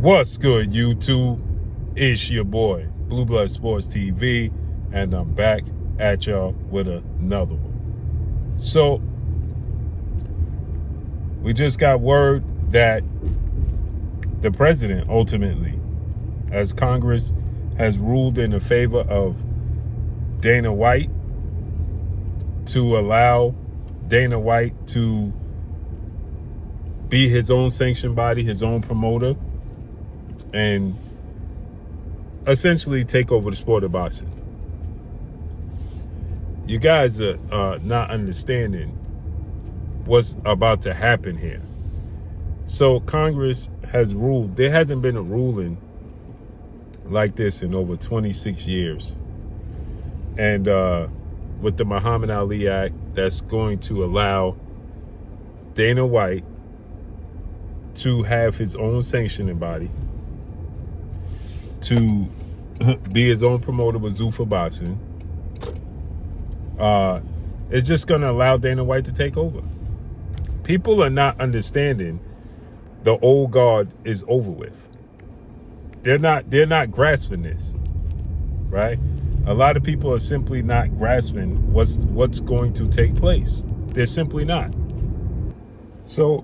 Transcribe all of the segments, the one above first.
What's good, YouTube? It's your boy, Blue Blood Sports TV, and I'm back at y'all with another one. So, we just got word that the president ultimately, as Congress has ruled in the favor of Dana White, to allow Dana White to be his own sanctioned body, his own promoter, and essentially take over the sport of boxing. You guys are not understanding what's about to happen here. So Congress has ruled. There hasn't been a ruling like this in over 26 years. And with the Muhammad Ali Act, that's going to allow Dana White to have his own sanctioning body, to be his own promoter with Zuffa Boxing. It's just going to allow Dana White to take over. People are not understanding the old guard is over with. They're not grasping this, right? A lot of people are simply not grasping what's going to take place. They're simply not. So,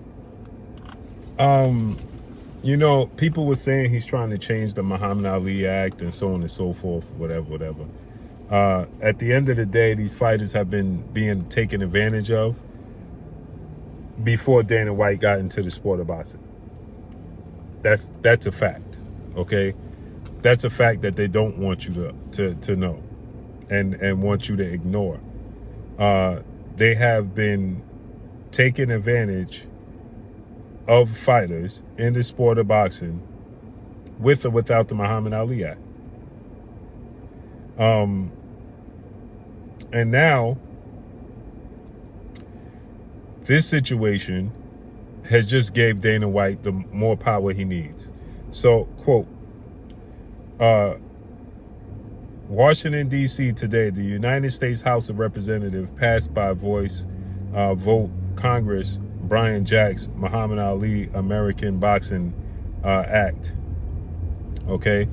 people were saying he's trying to change the Muhammad Ali Act and so on and so forth, whatever. At the end of the day, these fighters have been being taken advantage of before Dana White got into the sport of boxing. That's a fact, okay? That's a fact that they don't want you to know and want you to ignore. They have been taking advantage of fighters in the sport of boxing with or without the Muhammad Ali Act. And now this situation has just gave Dana White the more power he needs. So, quote, Washington, D.C. today, the United States House of Representatives passed by vote Congress Brian Jack's Muhammad Ali American Boxing Act. Okay.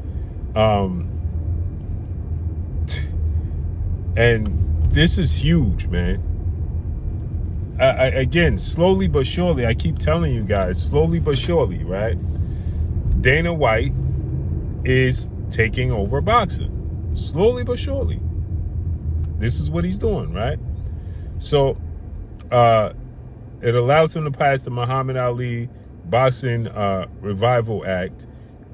And this is huge, man. Again, slowly but surely, I keep telling you guys, slowly but surely, right? Dana White is taking over boxing. Slowly but surely. This is what he's doing, right? So, it allows him to pass the Muhammad Ali Boxing Revival Act,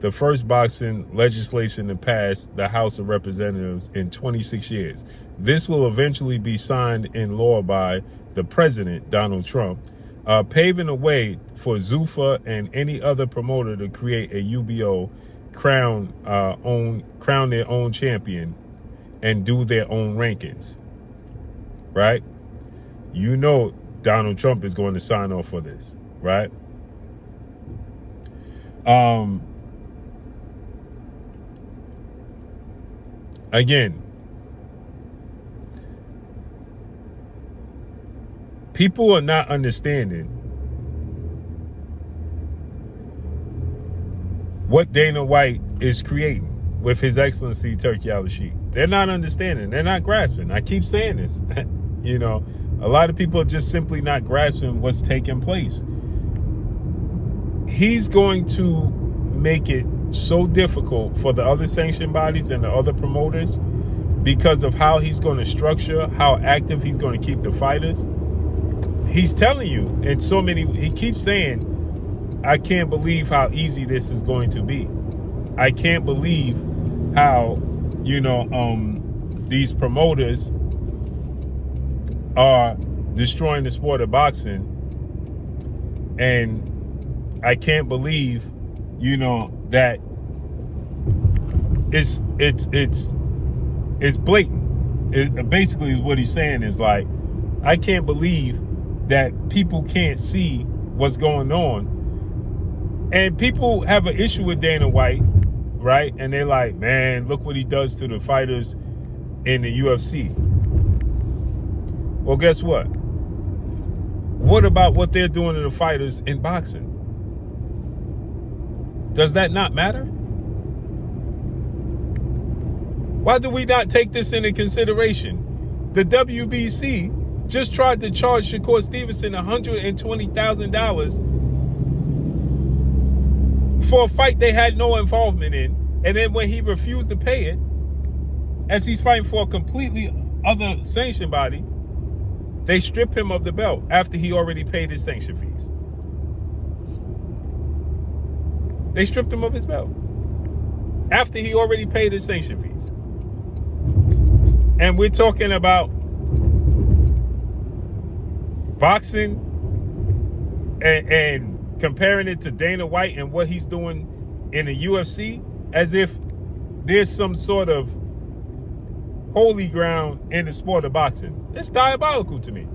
the first boxing legislation to pass the House of Representatives in 26 years. This will eventually be signed in law by the president, Donald Trump, paving the way for Zuffa and any other promoter to create a UBO, crown their own champion, and do their own rankings. Right? You know Donald Trump is going to sign off for this, right? Again, people are not understanding what Dana White is creating with His Excellency Turki Al-Sheikh. They're not understanding. They're not grasping. I keep saying this. A lot of people are just simply not grasping what's taking place. He's going to make it so difficult for the other sanctioned bodies and the other promoters because of how he's going to structure, how active he's going to keep the fighters. He's telling you, and he keeps saying, I can't believe how easy this is going to be. I can't believe how, these promoters are destroying the sport of boxing. And I can't believe, that it's blatant. It basically what he's saying is like, I can't believe that people can't see what's going on. And people have an issue with Dana White, right? And they're like, man, look what he does to the fighters in the UFC. Well, guess what? What about what they're doing to the fighters in boxing? Does that not matter? Why do we not take this into consideration? The WBC just tried to charge Shakur Stevenson $120,000 for a fight they had no involvement in. And then when he refused to pay it, as he's fighting for a completely other sanction body, they strip him of the belt after he already paid his sanction fees. They stripped him of his belt after he already paid his sanction fees. And we're talking about boxing and comparing it to Dana White and what he's doing in the UFC as if there's some sort of holy ground in the sport of boxing. It's diabolical to me.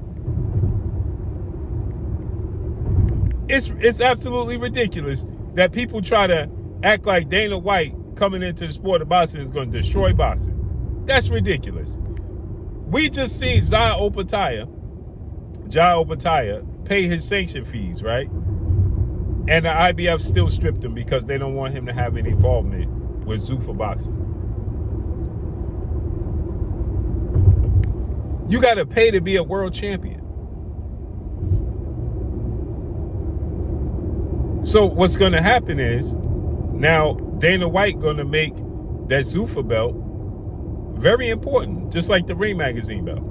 It's absolutely ridiculous that people try to act like Dana White coming into the sport of boxing is going to destroy boxing. That's ridiculous. We just seen Jai Opetaia pay his sanction fees, right? And the IBF still stripped him because they don't want him to have any involvement with Zuffa Boxing. You got to pay to be a world champion. So what's going to happen is now Dana White going to make that Zuffa belt very important, just like the Ring Magazine belt.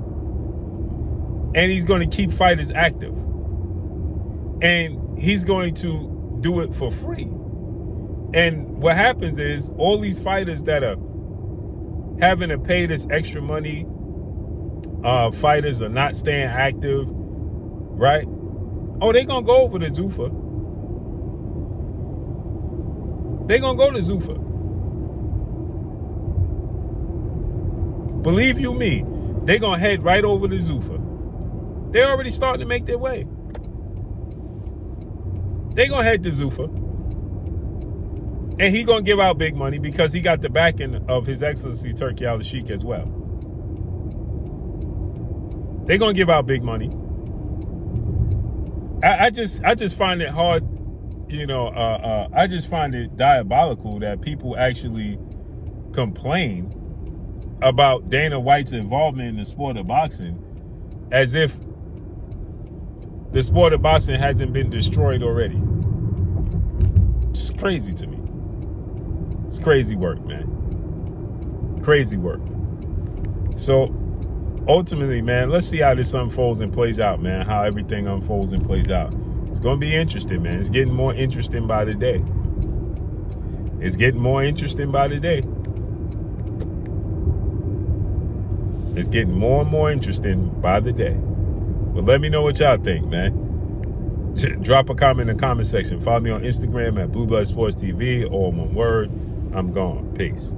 And he's going to keep fighters active. And he's going to do it for free. And what happens is all these fighters that are having to pay this extra money, fighters are not staying active, right? Oh, they're going to go over to Zuffa. They're going to go to Zuffa. Believe you me, they're going to head right over to Zuffa. They're already starting to make their way. They're going to head to Zuffa. And he's going to give out big money because he got the backing of His Excellency Turki Al-Sheikh as well. They're going to give out big money. I just find it hard, I just find it diabolical that people actually complain about Dana White's involvement in the sport of boxing as if the sport of boxing hasn't been destroyed already. It's crazy to me. It's crazy work, man. Crazy work. So ultimately, man, let's see how this unfolds and plays out, man. How everything unfolds and plays out. It's going to be interesting, man. It's getting more interesting by the day. It's getting more interesting by the day. It's getting more and more interesting by the day. But let me know what y'all think, man. Drop a comment in the comment section. Follow me on Instagram at Blue Blood Sports TV, all one word. I'm gone. Peace.